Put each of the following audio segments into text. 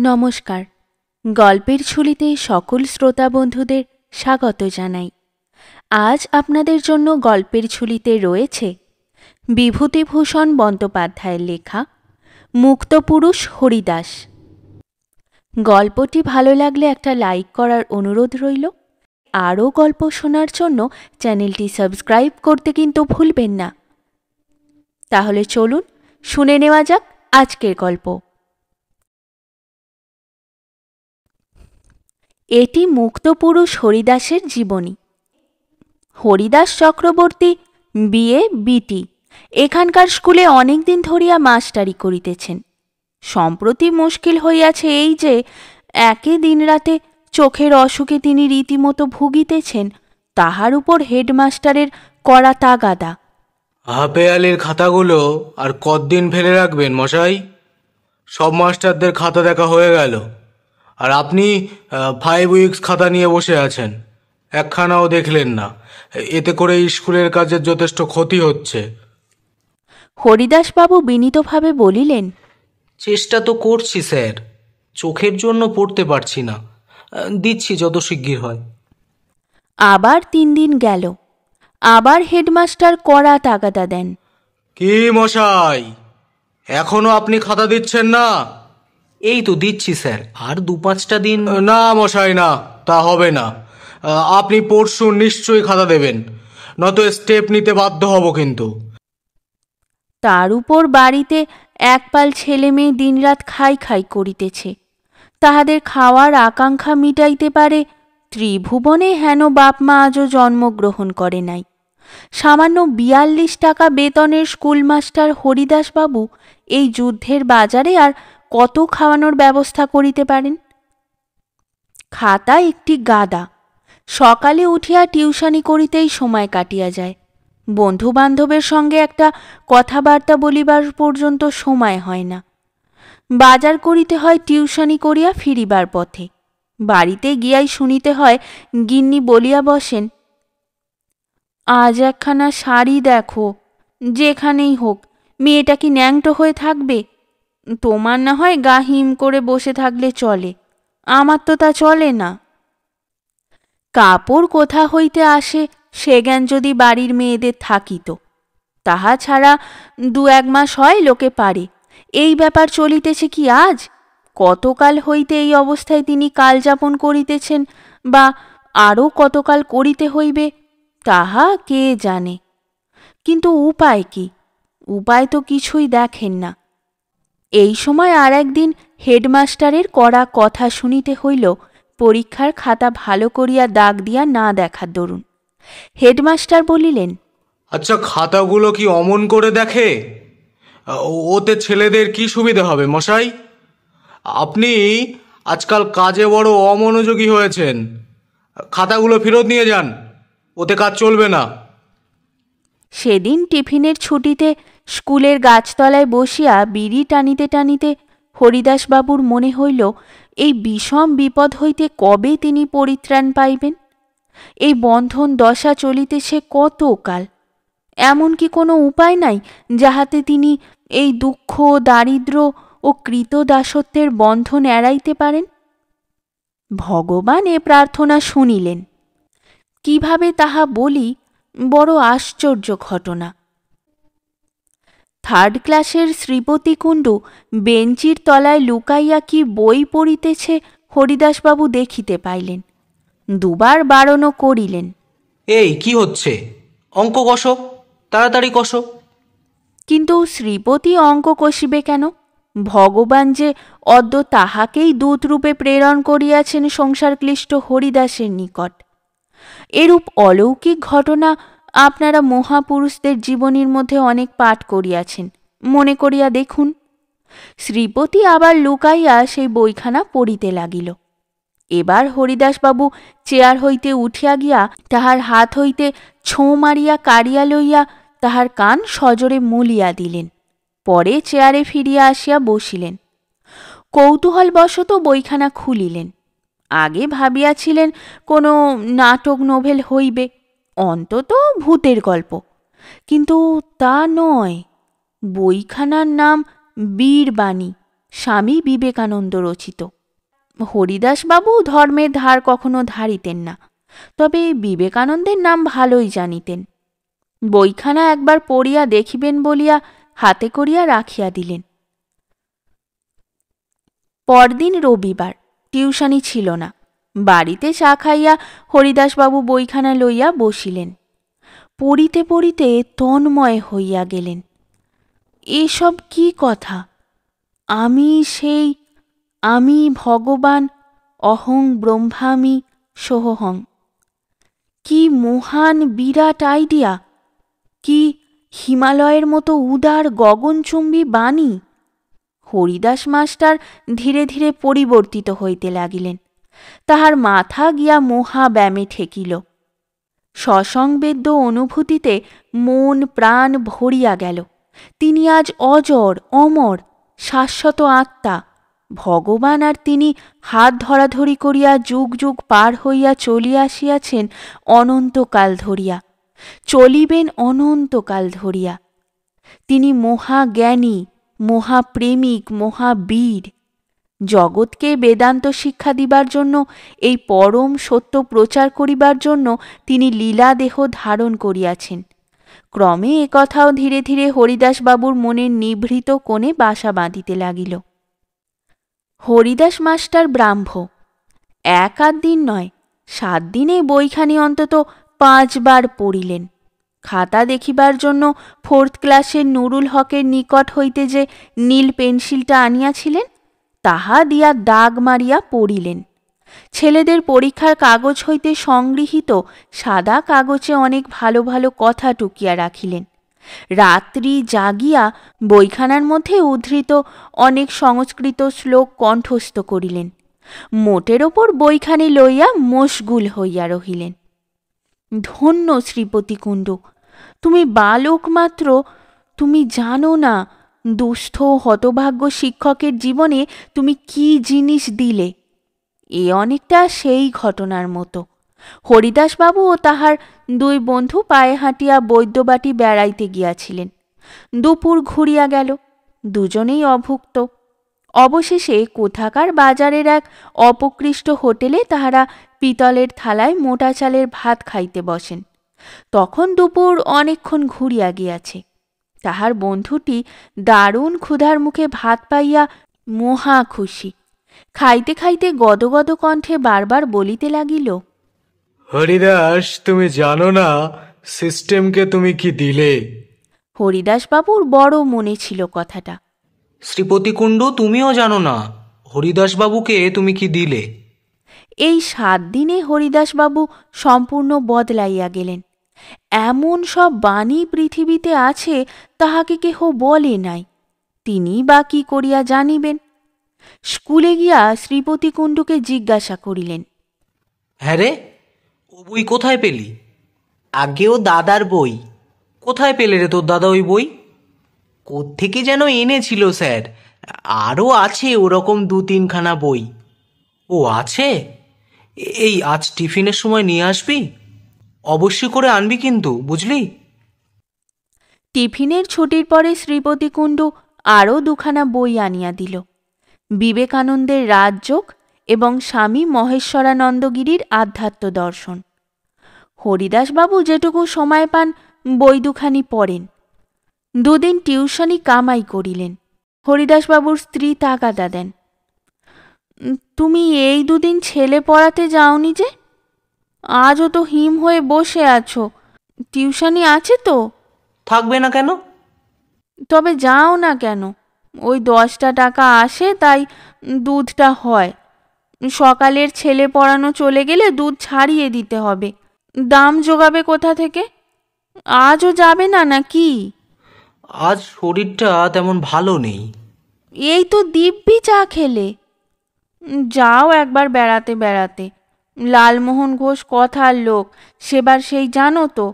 নমস্কার। গল্পের ঝুলিতে সকল শ্রোতা বন্ধুদের স্বাগত জানাই। আজ আপনাদের জন্য গল্পের ঝুলিতে রয়েছে বিভূতিভূষণ বন্দ্যোপাধ্যায়ের লেখা মুক্তপুরুষ হরিদাস। গল্পটি ভালো লাগলে একটা লাইক করার অনুরোধ রইল। আরও গল্প শোনার জন্য চ্যানেলটি সাবস্ক্রাইব করতে কিন্তু ভুলবেন না। তাহলে চলুন শুনে নেওয়া যাক আজকের গল্প। এটি মুক্তপুরুষ হরিদাসের জীবনী। হরিদাস চক্রবর্তী বিএ বিটি এখানকার স্কুলে অনেকদিন ধরিয়া মাস্টারি করিতেছেন। সম্প্রতি মুশকিল হইয়াছে এই যে একে দিন রাতে চোখের অসুখে তিনি রীতিমতো ভুগিতেছেন, তাহার উপর হেডমাস্টারের কড়া তাগাদা। হাফেয়ালির খাতাগুলো আর কতদিন ফেলে রাখবেন মশাই? সব মাস্টারদের খাতা দেখা হয়ে গেল, আর আপনি 5 উইকস খাতা নিয়ে বসে আছেন, একখানাও দেখলেন না। এতে করে স্কুলের কাজের যথেষ্ট ক্ষতি হচ্ছে। হরিদাসবাবু বিনীতভাবে বলিলেন, চেষ্টা তো করছি স্যার, চোখের জন্য পড়তে পারছি না। দিচ্ছি যত শিগগির হয়। আবার 3 দিন গেল, আবার হেডমাস্টার কড়া তাগাদা দেন। কি মশাই, এখনো আপনি খাতা দিচ্ছেন না? এই তো দিচ্ছি স্যার, আর 2-5টা দিন। না মশাই, না, তা হবে না। আপনি পরশু নিশ্চয়ই খাতা দেবেন, নয়তো স্টেপ নিতে বাধ্য হব কিন্তু। তার উপর বাড়িতে একপাল ছেলে মেয়ে দিনরাত খাই খাই করিতেছে। তাহাদের খাওয়ার আকাঙ্ক্ষা মিটাইতে পারে ত্রিভুবনে হেন বাপমা আজও জন্মগ্রহণ করে নাই। সামান্য 42 টাকা বেতনের স্কুলমাস্টার হরিদাসবাবু এই যুদ্ধের বাজারে আর কত খাওয়ানোর ব্যবস্থা করিতে পারেন? খাতা একটি গাদা। সকালে উঠিয়া টিউশনি করিতেই সময় কাটিয়া যায়। বন্ধু বান্ধবের সঙ্গে একটা কথাবার্তা বলিবার পর্যন্ত সময় হয় না। বাজার করিতে হয় টিউশনি করিয়া ফিরিবার পথে। বাড়িতে গিয়াই শুনিতে হয় গিন্নি বলিয়া বসেন, আজ একখানা শাড়ি দেখো, যেখানেই হোক মেয়েটা কি ন্যাংটো হয়ে থাকবে? তোমার না হয় গা হিম করে বসে থাকলে চলে, আমার তো তা চলে না। কাপড় কোথা হইতে আসে সে জ্ঞান যদি বাড়ির মেয়েদের থাকিত, তাহা ছাড়া 2-1 মাস হয় লোকে পারে। এই ব্যাপার চলিতেছে কি আজ? কতকাল হইতে এই অবস্থায় তিনি কালযাপন করিতেছেন, বা আরও কতকাল করিতে হইবে তাহা কে জানে। কিন্তু উপায় কি? উপায় তো কিছুই দেখেন না। এই সময় আর একদিন হেডমাস্টারের কড়া কথা শুনিতে হইল পরীক্ষার খাতা ভালো করিয়া দাগ দিয়া না দেখার দরুন। হেডমাস্টার বলিলেন, আচ্ছা, খাতাগুলো কি অমন করে দেখে? ওতে ছেলেদের কি সুবিধা হবে মশাই? আপনি আজকাল কাজে বড় অমনোযোগী হয়েছেন। খাতাগুলো ফেরত নিয়ে যান, ওতে কাজ চলবে না। সেদিন টিফিনের ছুটিতে স্কুলের গাছতলায় বসিয়া বিড়ি টানিতে টানিতে হরিদাসবাবুর মনে হইল এই বিষম বিপদ হইতে কবে তিনি পরিত্রাণ পাইবেন। এই বন্ধন দশা চলিতেছে কতকাল। এমন কি কোনো উপায় নাই যাহাতে তিনি এই দুঃখ, দারিদ্র্য ও কৃতদাসত্বের বন্ধন এড়াইতে পারেন? ভগবান এ প্রার্থনা শুনিলেন। কিভাবে তাহা বলি, বড় আশ্চর্য ঘটনা। 3rd ক্লাসের শ্রীপতি কুণ্ডু বেঞ্চির তলায় লুকাইয়া কি বই পড়িতেছে হরিদাসবাবু দেখিতে পাইলেন। 2 বার বারণও করিলেন, এই কি হচ্ছে? অঙ্ক কষো, তাড়াতাড়ি কষো। কিন্তু শ্রীপতি অঙ্ক কষিবে কেন? ভগবান যে অদ্য তাহাকেই দূতরূপে প্রেরণ করিয়াছেন সংসার ক্লিষ্ট হরিদাসের নিকট। এরূপ অলৌকিক ঘটনা আপনারা মহাপুরুষদের জীবনীর মধ্যে অনেক পাঠ করিয়াছেন, মনে করিয়া দেখুন। শ্রীপতি আবার লুকাইয়া সেই বইখানা পড়িতে লাগিল। এবার হরিদাসবাবু চেয়ার হইতে উঠিয়া গিয়া তাহার হাত হইতে ছোঁ মারিয়া কাড়িয়া লইয়া তাহার কান সজোরে মুলিয়া দিলেন। পরে চেয়ারে ফিরিয়া আসিয়া বসিলেন। কৌতূহলবশত বইখানা খুলিলেন। আগে ভাবিয়াছিলেন কোনো নাটক নোভেল হইবে, অন্তত ভূতের গল্প। কিন্তু তা নয়। বইখানার নাম বীরবাণী, স্বামী বিবেকানন্দ রচিত। হরিদাসবাবু ধর্মের ধার কখনো ধারিতেন না, তবে বিবেকানন্দের নাম ভালোই জানিতেন। বইখানা একবার পড়িয়া দেখিবেন বলিয়া হাতে করিয়া রাখিয়া দিলেন। পরদিন রবিবার, টিউশনি ছিল না। বাড়িতে চা খাইয়া হরিদাসবাবু বইখানা লইয়া বসিলেন। পড়িতে পড়িতে তন্ময় হইয়া গেলেন। এসব কি কথা? আমি ভগবান, অহং ব্রহ্মামি সোহং। কি মহান বিরাট আইডিয়া! কি হিমালয়ের মতো উদার গগনচুম্বী বাণী! হরিদাস মাস্টার ধীরে ধীরে পরিবর্তিত হইতে লাগিলেন। তাহার মাথা গিয়া মহাব্যামে ঠেকিল। সসংবেদ্য অনুভূতিতে মন প্রাণ ভরিয়া গেল। তিনি আজ অজর, অমর, শাশ্বত আত্মা। ভগবান আর তিনি হাত ধরাধরি করিয়া যুগ যুগ পার হইয়া চলিয়া আসিয়াছেন অনন্তকাল ধরিয়া, চলিবেন অনন্তকাল ধরিয়া। তিনি মহাজ্ঞানী, মহাপ্রেমিক, মহাবীর। জগৎকে বেদান্ত শিক্ষা দিবার জন্য, এই পরম সত্য প্রচার করিবার জন্য তিনি লীলাদেহ ধারণ করিয়াছেন। ক্রমে একথাও ধীরে ধীরে হরিদাসবাবুর মনের নিভৃত কোণে বাসা বাঁধিতে লাগিল। হরিদাস মাস্টার ব্রাহ্ম। এক আধ দিন নয়, 7 দিনে বইখানি অন্তত 5 বার পড়িলেন। খাতা দেখিবার জন্য 4th ক্লাসের নুরুল হকের নিকট হইতে যে নীল পেন্সিলটা আনিয়াছিলেন, তাহা দিয়া দাগ মারিয়া পড়িলেন। ছেলেদের পরীক্ষার কাগজ হইতে সংগৃহীত সাদা কাগজে অনেক ভালো ভালো কথা টুকিয়া রাখিলেন। রাত্রি জাগিয়া বইখানার মধ্যে উদ্ধৃত অনেক সংস্কৃত শ্লোক কণ্ঠস্থ করিলেন। মোটের ওপর বইখানি লইয়া মশগুল হইয়া রহিলেন। ধন্য শ্রীপতি কুণ্ডু, তুমি বালক মাত্র, তুমি জানো না দুস্থ হতভাগ্য শিক্ষকের জীবনে তুমি কি জিনিস দিলে। এ অনেকটা সেই ঘটনার মতো। হরিদাসবাবু ও তাহার 2 বন্ধু পায়ে হাঁটিয়া বৈদ্যবাটি বেড়াইতে গিয়াছিলেন। দুপুর ঘুরিয়া গেল, দুজনেই অভুক্ত। অবশেষে কোথাকার বাজারের এক অপকৃষ্ট হোটেলে তাহারা পিতলের থালায় মোটা চালের ভাত খাইতে বসেন। তখন দুপুর অনেকক্ষণ ঘুরিয়া গিয়াছে। তাহার বন্ধুটি দারুণ ক্ষুধার মুখে ভাত পাইয়া মহা খুশি। খাইতে খাইতে গদগদ কণ্ঠে বারবার বলিতে লাগিল, হরিদাস, তুমি জানো না সিস্টেমকে তুমি কি দিলে? হরিদাসবাবুর বড় মনে ছিল কথাটা। শ্রীপতি কুণ্ডু, তুমিও জানো না হরিদাসবাবুকে তুমি কি দিলে? এই 7 দিনে হরিদাসবাবু সম্পূর্ণ বদলাইয়া গেলেন। এমন সব বাণী পৃথিবীতে আছে তাহাকে কেহ বলে নাই, তিনি বা কি করিয়া জানিবেন? স্কুলে গিয়া শ্রীপতি কুণ্ডুকে জিজ্ঞাসা করিলেন, হ্যাঁ রে, ও বই কোথায় পেলি? আগে ও দাদার বই। কোথায় পেলে রে তোর দাদা ওই বই? কোত্থেকে যেন এনেছিল স্যার। আরও আছে ওরকম 2-3 খানা বই। ও আছে? এই আজ টিফিনের সময় নিয়ে আসবি, অবশ্যই করে আনবি কিন্তু, বুঝলি? টিফিনের ছুটির পরে শ্রীপতি কুণ্ডু আরও 2 খানা বই আনিয়া দিল। বিবেকানন্দের রাজযোগ এবং স্বামী মহেশ্বরানন্দগিরির আধ্যাত্ম দর্শন। হরিদাসবাবু যেটুকু সময় পান বই 2 খানি পড়েন। 2 দিন টিউশনি কামাই করিলেন। হরিদাসবাবুর স্ত্রী তাগাদা দেন, তুমি এই 2 দিন ছেলে পড়াতে যাওনি যে? আজও তো হিম হয়ে বসে আছো। টিউশনি আছে তো? থাকবে না কেন? তবে যাও না কেন? ওই 10টা টাকা আসে, তাই দুধটা হয়। সকালের ছেলে পড়ানো চলে গেলে দুধ ছাড়িয়ে দিতে হবে। দাম জোগাবে কোথা থেকে? আজও যাবে না নাকি? আজ শরীরটা তেমন ভালো নেই। এই তো দিব্যি চা খেলে। যাও একবার বেড়াতে বেড়াতে। লালমোহন ঘোষ কথার লোক, সেবার সেই জানো তো,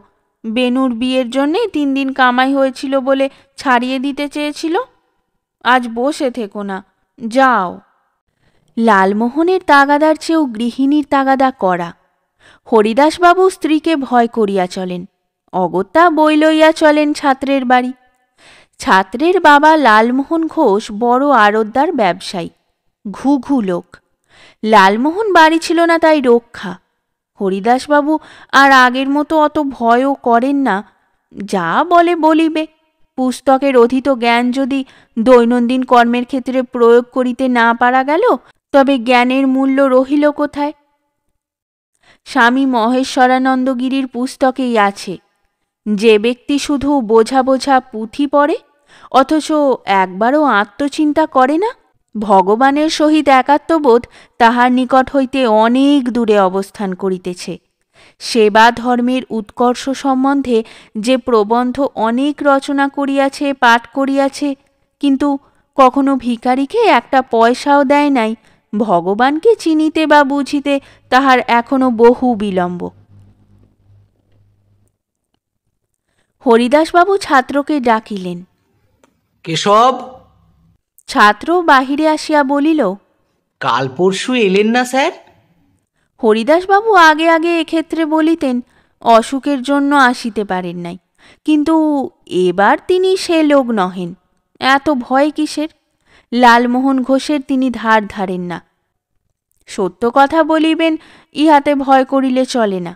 বেনুর বিয়ের জন্যে 3 দিন কামাই হয়েছিল বলে ছাড়িয়ে দিতে চেয়েছিল। আজ বসে থেকো না, যাও। লালমোহনের তাগাদার চেয়েও গৃহিণীর তাগাদা কড়া। হরিদাসবাবু স্ত্রীকে ভয় করিয়া চলেন। অগত্যা বই লইয়া চলেন ছাত্রের বাড়ি। ছাত্রের বাবা লালমোহন ঘোষ বড় আড়তদার ব্যবসায়ী, ঘুঘু লোক। লালমোহন বাড়ি ছিল না, তাই রক্ষা। হরিদাসবাবু আর আগের মতো অত ভয়ও করেন না। যা বলে বলিবে। পুস্তকের অধীত জ্ঞান যদি দৈনন্দিন কর্মের ক্ষেত্রে প্রয়োগ করিতে না পারা গেল, তবে জ্ঞানের মূল্য রহিল কোথায়? স্বামী মহেশ্বরানন্দগিরির পুস্তকেই আছে, যে ব্যক্তি শুধু বোঝা বোঝা পুঁথি পড়ে অথচ একবারও আত্মচিন্তা করে না, ভগবানের সহিত একাত্মবোধ তাহার নিকট হইতে অনেক দূরে অবস্থান করিতেছে। সেবা ধর্মের উৎকর্ষ সম্বন্ধে যে প্রবন্ধ অনেক রচনা করিয়াছে, পাঠ করিয়াছে, কিন্তু কখনো ভিখারিকে একটা পয়সাও দেয় নাই, ভগবানকে চিনিতে বা বুঝিতে তাহার এখনো বহু বিলম্ব। হরিদাসবাবু ছাত্রকে ডাকিলেন। কেশব, ছাত্র বাহিরে আসিয়া বলিল, কাল পরশু এলেন না স্যার? হরিদাসবাবু আগে আগে এক্ষেত্রে বলিতেন অসুখের জন্য আসিতে পারেন নাই, কিন্তু এবার তিনি সে লোক নহেন। এত ভয় কিসের? লালমোহন ঘোষের তিনি ধার ধারেন না। সত্য কথা বলিবেন, ইহাতে ভয় করিলে চলে না।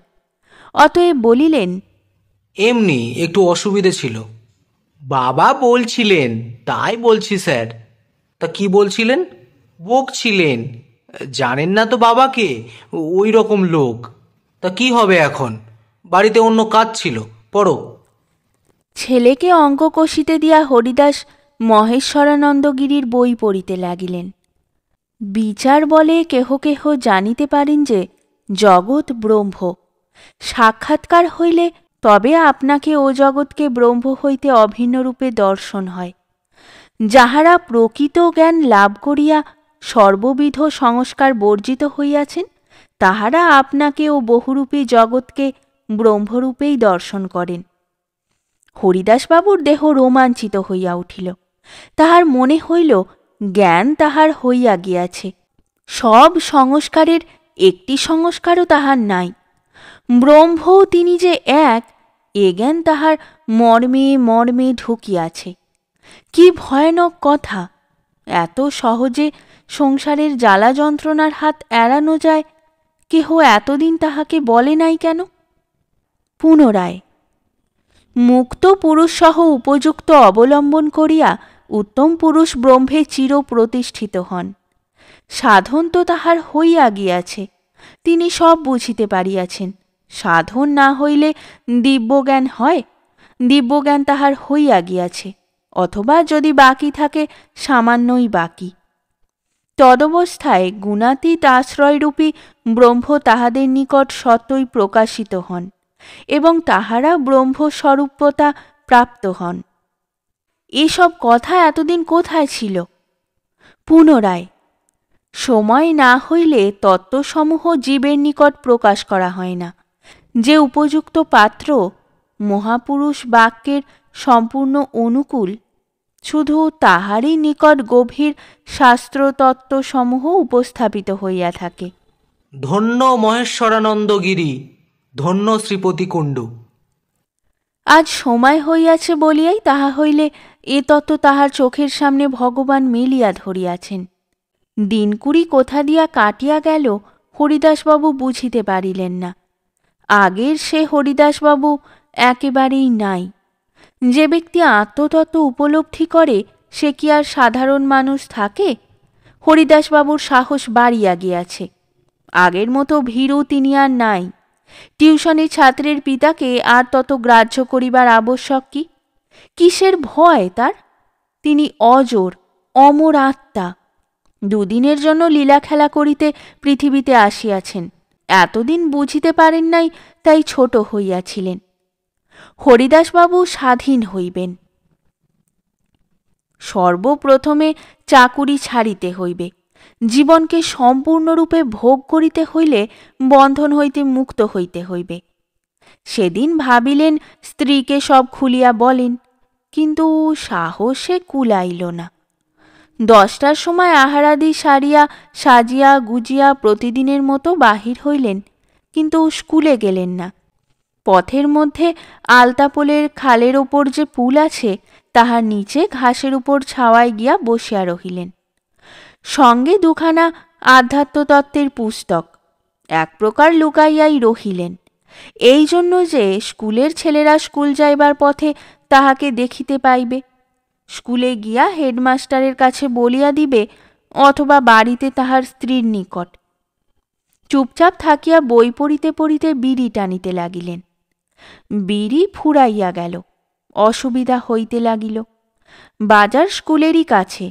অতএব বলিলেন, এমনি একটু অসুবিধে ছিল। বাবা বলছিলেন, তাই বলছি স্যার। তা কি বলছিলেন? বকছিলেন। জানেন না তো বাবাকে, ওই রকম লোক। তা কি হবে এখন? বাড়িতে অন্য কাজ ছিল, পড়ো। ছেলেকে অঙ্ক কষিতে দিয়া হরিদাস মহেশ্বরানন্দগিরির বই পড়িতে লাগিলেন। বিচার বলে কেহ কেহ জানিতে পারেন যে জগৎ ব্রহ্ম। সাক্ষাৎকার হইলে তবে আপনাকে ও জগৎকে ব্রহ্ম হইতে অভিন্নরূপে দর্শন হয়। যাহারা প্রকৃত জ্ঞান লাভ করিয়া সর্ববিধ সংস্কার বর্জিত হইয়াছেন, তাহারা আপনাকে ও বহুরূপী জগৎকে ব্রহ্মরূপেই দর্শন করেন। হরিদাসবাবুর দেহ রোমাঞ্চিত হইয়া উঠিল। তাহার মনে হইল জ্ঞান তাহার হইয়া গিয়াছে। সব সংস্কারের একটি সংস্কারও তাহার নাই। ব্রহ্মও তিনি যে এক, এ জ্ঞান তাহার মর্মে মর্মে ঢুকিয়াছে। কি ভয়ানক কথা! এত সহজে সংসারের জ্বালা যন্ত্রণার হাত এড়ানো যায়, কেহ এতদিন তাহাকে বলে নাই কেন? পুনরায় মুক্ত পুরুষ সহ উপযুক্ত অবলম্বন করিয়া উত্তম পুরুষ ব্রহ্মে চির প্রতিষ্ঠিত হন। সাধন তো তাহার হইয়া গিয়াছে, তিনি সব বুঝিতে পারিয়াছেন। সাধন না হইলে দিব্যজ্ঞান হয়? দিব্যজ্ঞান তাহার হইয়া গিয়াছে, অথবা যদি বাকি থাকে সামান্যই বাকি। তদবস্থায় গুণাতীত আশ্রয়রূপী ব্রহ্ম তাহাদের নিকট সত্যই প্রকাশিত হন এবং তাহারা ব্রহ্মস্বরূপতা প্রাপ্ত হন। এসব কথা এতদিন কোথায় ছিল? পুনরায় সময় না হইলে তত্ত্বসমূহ জীবের নিকট প্রকাশ করা হয় না। যে উপযুক্ত পাত্র মহাপুরুষ বাক্যের সম্পূর্ণ অনুকূল, শুধু তাহারই নিকট গভীর শাস্ত্রতত্ত্বসমূহ উপস্থাপিত হইয়া থাকে। ধন্য মহেশ্বরানন্দগিরি, ধন্য শ্রীপতি কুণ্ডু। আজ সময় হইয়াছে বলিয়াই তাহা হইলে এ তত্ত্ব তাহার চোখের সামনে ভগবান মেলিয়া ধরিয়াছেন। দিনকুড়ি কোথা দিয়া কাটিয়া গেল হরিদাসবাবু বুঝিতে পারিলেন না। আগের সে হরিদাসবাবু একেবারেই নাই। যে ব্যক্তি আত্মতত্ত্ব উপলব্ধি করে, সে কি আর সাধারণ মানুষ থাকে? হরিদাসবাবুর সাহস বাড়িয়া গিয়াছে। আগের মতো ভীরু তিনি আর নাই। টিউশনি ছাত্রের পিতাকে আর তত গ্রাহ্য করিবার আবশ্যক কি? কিসের ভয় তার? তিনি অজর, অমর আত্মা। দুদিনের জন্য লীলা খেলা করিতে পৃথিবীতে আসিয়াছেন। এতদিন বুঝিতে পারেন নাই, তাই ছোট হইয়াছিলেন। হরিদাসবাবু স্বাধীন হইবেন। সর্বপ্রথমে চাকুরি ছাড়িতে হইবে। জীবনকে সম্পূর্ণরূপে ভোগ করিতে হইলে বন্ধন হইতে মুক্ত হইতে হইবে। সেদিন ভাবিলেন স্ত্রীকে সব খুলিয়া বলেন, কিন্তু সাহসে কুলাইল না। 10টার সময় আহারাদি সারিয়া সাজিয়া গুজিয়া প্রতিদিনের মতো বাহির হইলেন, কিন্তু স্কুলে গেলেন না। পথের মধ্যে আলতাপোলের খালের ওপর যে পুল আছে, তাহার নিচে ঘাসের উপর ছাওয়ায় গিয়া বসিয়া রহিলেন। সঙ্গে দুখানা আধ্যাত্মতত্ত্বের পুস্তক, এক প্রকার লুকাইয়াই রহিলেন, এই জন্য যে স্কুলের ছেলেরা স্কুল যাইবার পথে তাহাকে দেখিতে পাইবে, স্কুলে গিয়া হেডমাস্টারের কাছে বলিয়া দিবে, অথবা বাড়িতে তাহার স্ত্রীর নিকট। চুপচাপ থাকিয়া বই পড়িতে পড়িতে বিড়ি টানিতে লাগিলেন। বিড়ি ফুরাইয়া গেল, অসুবিধা হইতে লাগিল। বাজার স্কুলেরই কাছে,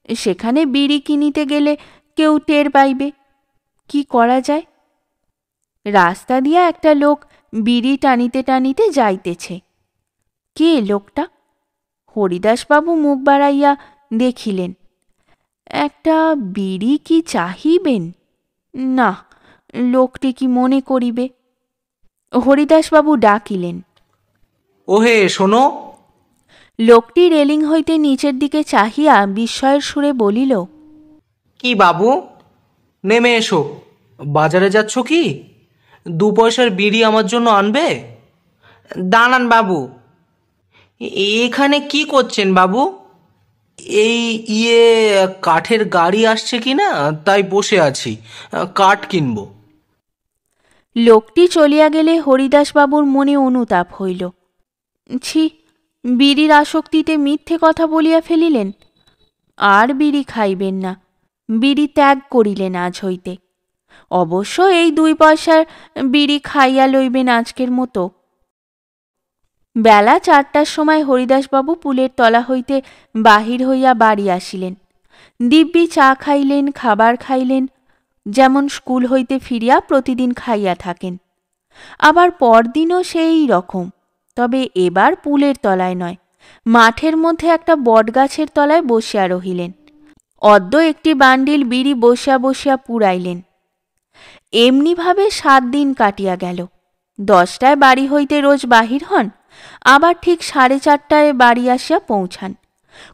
সেখানে বিড়ি কিনিতে গেলে কেউ টের পাইবে, কি করা যায়? রাস্তা দিয়া একটা লোক বিড়ি টানিতে টানিতে যাইতেছে। কে লোকটা? হরিদাসবাবু মুখ বাড়াইয়া দেখিলেন। একটা বিড়ি কি চাহিবেন? না, লোকটি কি মনে করিবে? হরিদাসবাবু ডাকিলেন, ওহে শোনো। লোকটি রেলিং হইতে নিচের দিকে চাহিয়া বিস্ময়ের সুরে বলিল, কি বাবু, নেমে এসো। বাজারে যাচ্ছ কি? 2 পয়সার বিড়ি আমার জন্য আনবে? দাঁড়ান বাবু। এখানে কি করছেন বাবু? এই কাঠের গাড়ি আসছে কি না, তাই বসে আছি, কাঠ কিনবো। লোকটি চলিয়া গেলে হরিদাসবাবুর মনে অনুতাপ হইল। ছি, বিড়ির আসক্তিতে মিথ্যে কথা বলিয়া ফেলিলেন। আর বিড়ি খাইবেন না, বিড়ি ত্যাগ করিলেন আজ হইতে। অবশ্য এই 2 পয়সার বিড়ি খাইয়া লইবেন আজকের মতো। বেলা 4টার সময় হরিদাসবাবু পুলের তলা হইতে বাহির হইয়া বাড়ি আসিলেন। দিব্যি চা খাইলেন, খাবার খাইলেন, যেমন স্কুল হইতে ফিরিয়া প্রতিদিন খাইয়া থাকেন। আবার পরদিনও সেই রকম, তবে এবার পুলের তলায় নয়, মাঠের মধ্যে একটা বটগাছের তলায় বসিয়া রহিলেন। অদ্য একটি বান্ডিল বিড়ি বসিয়া বসিয়া পুড়াইলেন। এমনিভাবে 7 দিন কাটিয়া গেল। 10টায় বাড়ি হইতে রোজ বাহির হন, আবার ঠিক 4:30টায় বাড়ি আসিয়া পৌঁছান।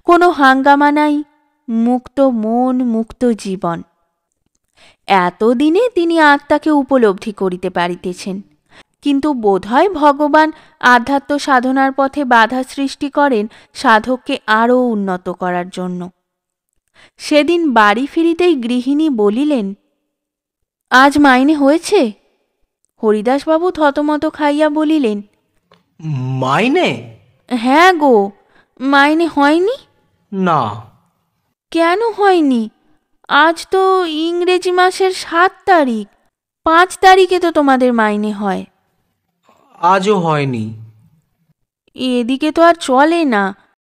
কোনো হাঙ্গামা নাই, মুক্ত মন, মুক্ত জীবন। এতদিনে তিনি আত্মাকে উপলব্ধি করিতে পারিতেছেন, কিন্তু বোধহয় ভগবান আধ্যাত্ম সাধনার পথে বাধা সৃষ্টি করেন সাধককে আরও উন্নত করার জন্য। সেদিন বাড়ি ফিরিতেই গৃহিণী বলিলেন, আজ মাইনে হয়েছে? হরিদাসবাবু থতমত খাইয়া বলিলেন, মাইনে? হ্যাঁ গো, মাইনে হয়নি? না। কেন হয়নি? আজ তো ইংরেজি মাসের 7 তারিখ, 5 তারিখে তো তোমাদের মাইনে হয়। আজও হয়নি। এদিকে তো আর চলে না।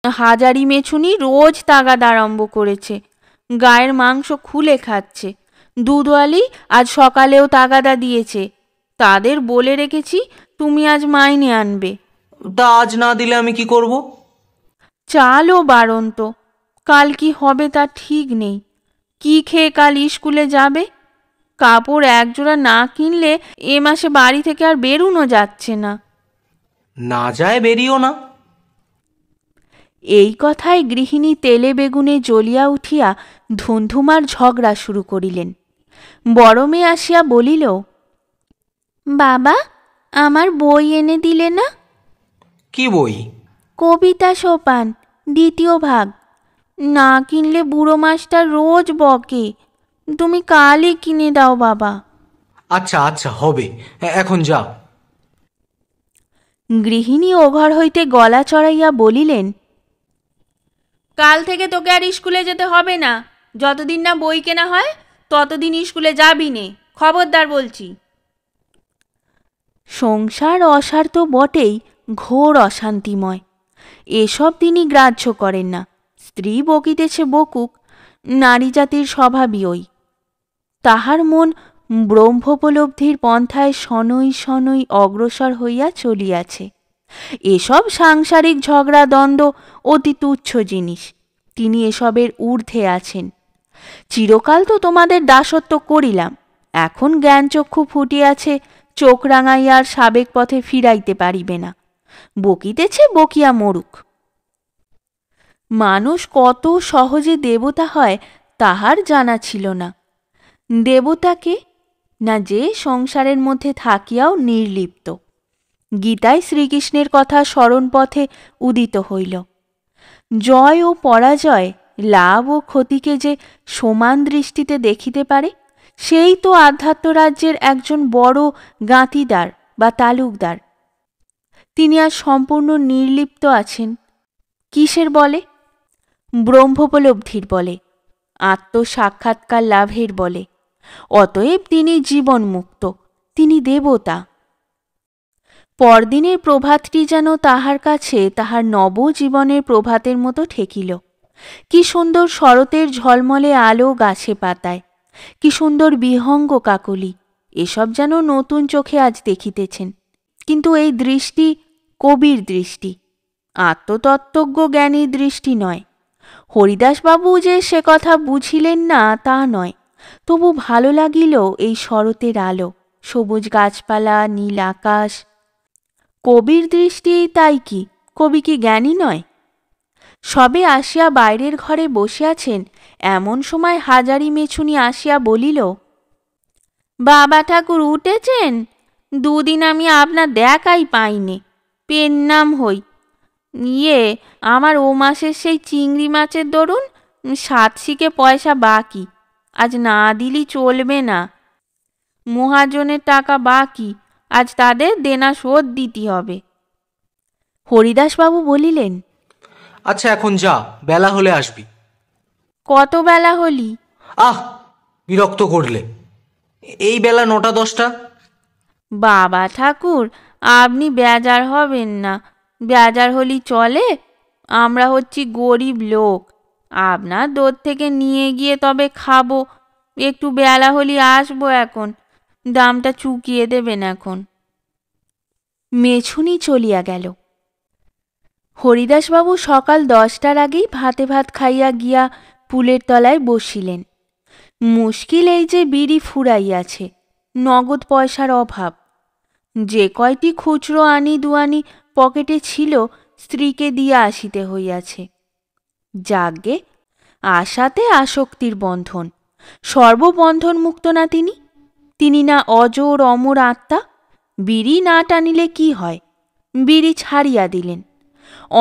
হাজারি মেছুনি রোজ তাগাদ আরম্ভ করেছে, গায়ের মাংস খুলে খাচ্ছে। দুধওয়ালি আজ সকালেও তাগাদা দিয়েছে, তাদের বলে রেখেছি তুমি আজ মাইনে আনবে। তা আজ না দিলে আমি কি করব? চালও বারন্ত, কাল কি হবে তা ঠিক নেই। কি খেয়ে কাল স্কুলে যাবে? কাপড় একজোড়া না কিনলে এ মাসে বাড়ি থেকে আর বেরুনো যাচ্ছে না। না যায় বেরিও না। এই কথায় গৃহিণী তেলে বেগুনে জ্বলিয়া উঠিয়া ধুন্ধুমার ঝগড়া শুরু করিলেন। বড় মেয়ে আসিয়া বলিল, বাবা, আমার বই এনে দিলে না? কি বই? কবিতা সোপান, 2য় ভাগ। না কিনলে বুড়ো মাস্টার রোজ বকে, তুমি কালই কিনে দাও বাবা। আচ্ছা আচ্ছা, হবে, এখন যাও। গৃহিণী ওঘর হইতে গলা চড়াইয়া বলিলেন, কাল থেকে তোকে আর স্কুলে যেতে হবে না। যতদিন না বই কেনা হয় ততদিন স্কুলে যাবি নে, খবরদার বলছি। সংসার অসার তো বটেই, ঘোর অশান্তিময়। এসব তিনি গ্রাহ্য করেন না। স্ত্রী বকিতেছে বকুক, নারী জাতির স্বভাবই ওই। তাহার মন ব্রহ্মোপলব্ধির পন্থায় শনৈ শনৈ অগ্রসর হইয়া চলিয়াছে। এসব সাংসারিক ঝগড়া দ্বন্দ্ব অতি তুচ্ছ জিনিস, তিনি এসবের ঊর্ধ্বে আছেন। চিরকাল তো তোমাদের দাসত্ব করিলাম, এখন জ্ঞানচক্ষু ফুটিয়াছে, চোখ রাঙাইয়া আর সাবেক পথে ফিরাইতে পারিবে না। বকিতেছে, বকিয়া মরুক। মানুষ কত সহজে দেবতা হয় তাহার জানা ছিল না। দেবতাকে না, যে সংসারের মধ্যে থাকিয়াও নির্লিপ্ত। গীতায় শ্রীকৃষ্ণের কথা স্মরণ পথে উদিত হইল। জয় ও পরাজয় লাভ ও ক্ষতিকে যে সমান দৃষ্টিতে দেখিতে পারে, সেই তো আধ্যাত্ম রাজ্যের একজন বড় গাঁতিদার বা তালুকদার। তিনি আজ সম্পূর্ণ নির্লিপ্ত আছেন। কিসের বলে? ব্রহ্মোপলব্ধির বলে, আত্মসাক্ষাৎকার লাভের বলে। অতএব তিনি জীবনমুক্ত, তিনি দেবতা। পরদিনের প্রভাতটি যেন তাহার কাছে তাহার নবজীবনের প্রভাতের মতো ঠেকিল। কি সুন্দর শরতের ঝলমলে আলো গাছে পাতায়, কি সুন্দর বিহঙ্গ কাকলি, এসব যেন নতুন চোখে আজ দেখিতেছেন। কিন্তু এই দৃষ্টি কবির দৃষ্টি, আত্মতত্ত্বজ্ঞ জ্ঞানীর দৃষ্টি নয়। হরিদাসবাবু যে সে কথা বুঝিলেন না তা নয়, তবু ভালো লাগিল এই শরতের আলো, সবুজ গাছপালা, নীল আকাশ। কবির দৃষ্টি, তাই কি কবি কি জ্ঞানী নয়? সবে আসিয়া বাইরের ঘরে বসে আছেন, এমন সময় হাজারি মেছুনি আসিয়া বলিল, বাবা ঠাকুর উঠেছেন? দুদিন আমি আপনার দেখাই পাইনি, পেন নাম হই। আমার ও মাসের সেই চিংড়ি মাছের দরুন 7 শিকে পয়সা বাকি, আজ না দিলি চলবে না। মহাজনের টাকা বাকি, আজ তাদের দেনা শোধ দিতে হবে। হরিদাসবাবু বলিলেন, আচ্ছা এখন যা, বেলা হলে আসবি। কত বেলা হলি? আহ, বিরক্ত করলে। এই বেলা 9টা-10টা। বাবা ঠাকুর, আপনি বেজার হবেন না, বেজার হলি চলে। আমরা হচ্ছি গরিব লোক, আপনার দূর থেকে নিয়ে গিয়ে তবে খাবো। একটু বেলা হলি আসবো, এখন দামটা চুকিয়ে দেবেন এখন। মেছুনি চলিয়া গেল। হরিদাসবাবু সকাল 10টার আগেই ভাতে ভাত খাইয়া গিয়া পুলের তলায় বসিলেন। মুশকিল এই যে বিড়ি ফুরাইয়াছে, নগদ পয়সার অভাব। যে কয়টি খুচরো আনি দুয়ানি পকেটে ছিল, স্ত্রীকে দিয়া আসিতে হইয়াছে। যাজ্ঞে, আশাতে আসক্তির বন্ধন, সর্ববন্ধন মুক্ত না তিনি? তিনি না অজর অমর আত্মা? বিড়ি না টানিলে কি হয়? বিড়ি ছাড়িয়া দিলেন।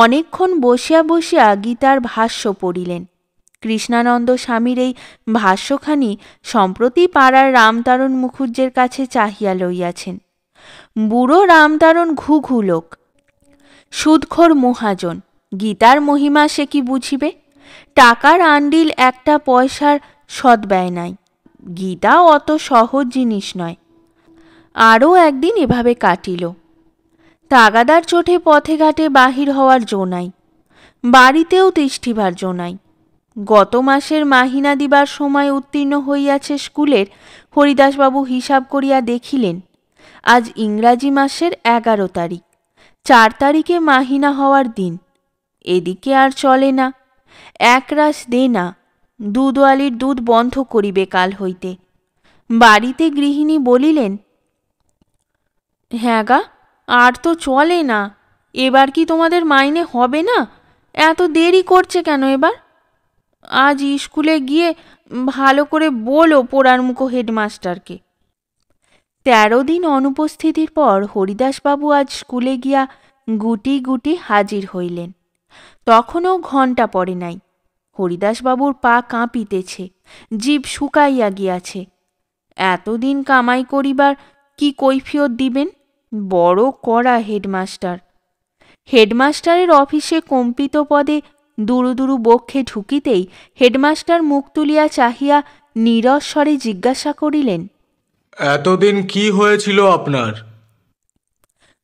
অনেকক্ষণ বসিয়া বসিয়া গীতার ভাষ্য পড়িলেন। কৃষ্ণানন্দ স্বামীর এই ভাষ্যখানি সম্প্রতি পাড়ার রামতারণ মুখুজ্জের কাছে চাহিয়া লইয়াছেন। বুড়ো রামতারণ ঘুঘু লোক, সুদখোর মহাজন, গীতার মহিমা সে কি বুঝিবে? টাকার আন্ডিল একটা পয়সার সদ্ব্যয় নাই। গীতা অত সহজ জিনিস নয়। আরও একদিন এভাবে কাটিল। তাগাদার চোটে পথে ঘাটে বাহির হওয়ার জো নাই, বাড়িতেও তিষ্ঠিবার জো নাই। গত মাসের মাহিনা দিবার সময় উত্তীর্ণ হইয়াছে স্কুলের। হরিদাসবাবু হিসাব করিয়া দেখিলেন, আজ ইংরাজি মাসের 11 তারিখ, 4 তারিখে মাহিনা হওয়ার দিন। এদিকে আর চলে না। একরাশ দে না, দুধওয়ালির দুধ বন্ধ করিবে কাল হইতে। বাড়িতে গৃহিণী বলিলেন, হ্যাঁ গা, আর তো চলে না। এবার কি তোমাদের মাইনে হবে না? এত দেরি করছে কেন এবার? আজ স্কুলে গিয়ে ভালো করে বলো পোড়ার মুখো হেডমাস্টারকে। 13 দিন অনুপস্থিতির পর হরিদাসবাবু আজ স্কুলে গিয়া গুটি গুটি হাজির হইলেন। তখনও ঘণ্টা পড়ে নাই। হরিদাসবাবুর পা কাঁপিতেছে, জিভ শুকাইয়া গিয়াছে। এতদিন কামাই করিবার কি কৈফিয়ত দিবেন? বড় কড়া হেডমাস্টার। হেডমাস্টারের অফিসে কম্পিত পদে দুরু দুরু বক্ষে ঢুকিতেই হেডমাস্টার মুখ তুলিয়া চাহিয়া নীরস স্বরে জিজ্ঞাসা করিলেন, এতদিন কি হয়েছিল আপনার?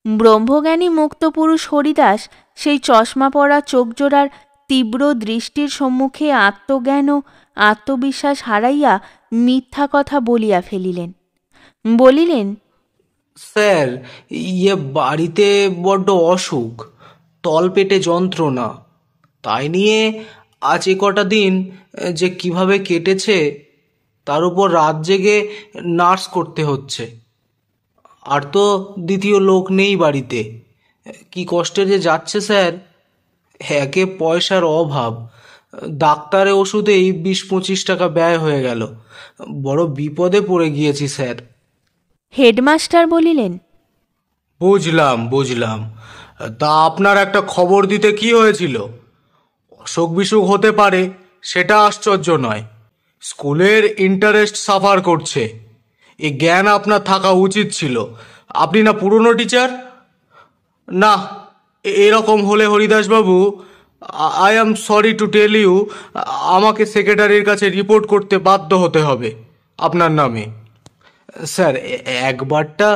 ব্রহ্মজ্ঞানী মুক্তপুরুষ হরিদাস সেই চশমা পরা চোখজোড়ার তীব্র দৃষ্টির সম্মুখে আত্মজ্ঞান ও আত্মবিশ্বাস হারাইয়া মিথ্যা কথা বলিয়া ফেলিলেন। বলিলেন, স্যার, বাড়িতে বড্ড অসুখ, তলপেটে যন্ত্রণা, তাই নিয়ে আজ কটা দিন যে কিভাবে কেটেছে তার উপর রাত জেগে নার্স করতে হচ্ছে। আর তো দ্বিতীয় লোক নেই বাড়িতে। কি কষ্টে যে যাচ্ছে স্যার। একে পয়সার অভাব, ডাক্তারে ওষুধেই 20-25 টাকা ব্যয় হয়ে গেল। বড় বিপদে পড়ে গিয়েছি স্যার। হেডমাস্টার বলিলেন, বুঝলাম। তা আপনার একটা খবর দিতে কি হয়েছিল? অসুখ বিসুখ হতে পারে, সেটা আশ্চর্য নয়। স্কুলের ইন্টারেস্ট সাফার করছে, এই জ্ঞান আপনার থাকা উচিত ছিল। আপনি না পুরনো টিচার? না, এরকম হলে Haridasbabu, I am sorry to tell you, আমাকে সেক্রেটারির কাছে রিপোর্ট করতে বাধ্য হতে হবে আপনার নামে। স্যার, একবারটা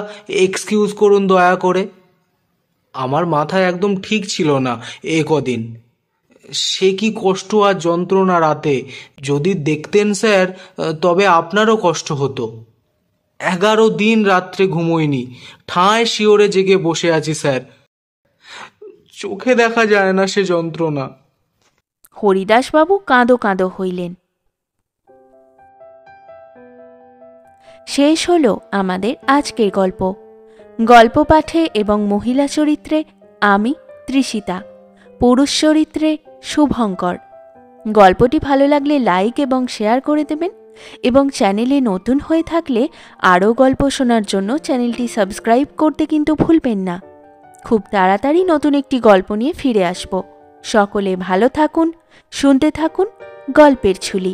এক্সকিউজ করুন দয়া করে। আমার মাথায় একদম ঠিক ছিল না এ কদিন। সে কি কষ্ট আর যন্ত্রণা রাতে, যদি দেখতেন স্যার তবে আপনারও কষ্ট হতো। 11 দিন রাত্রে ঘুমোইনি, ঠায় শিওরে জেগে বসে আছি স্যার। চোখে দেখা যায় না সে যন্ত্রণা। হরিদাসবাবু কাঁদো কাঁদো হইলেন। শেষ হলো আমাদের আজকের গল্প। গল্প পাঠে এবং মহিলা চরিত্রে আমি তৃষিতা, পুরুষ চরিত্রে শুভঙ্কর। গল্পটি ভালো লাগলে লাইক এবং শেয়ার করে দেবেন, এবং চ্যানেলে নতুন হয়ে থাকলে আরও গল্প শোনার জন্য চ্যানেলটি সাবস্ক্রাইব করতে কিন্তু ভুলবেন না। খুব তাড়াতাড়ি নতুন একটি গল্প নিয়ে ফিরে আসব। সকলে ভালো থাকুন, শুনতে থাকুন গল্পের ঝুলি।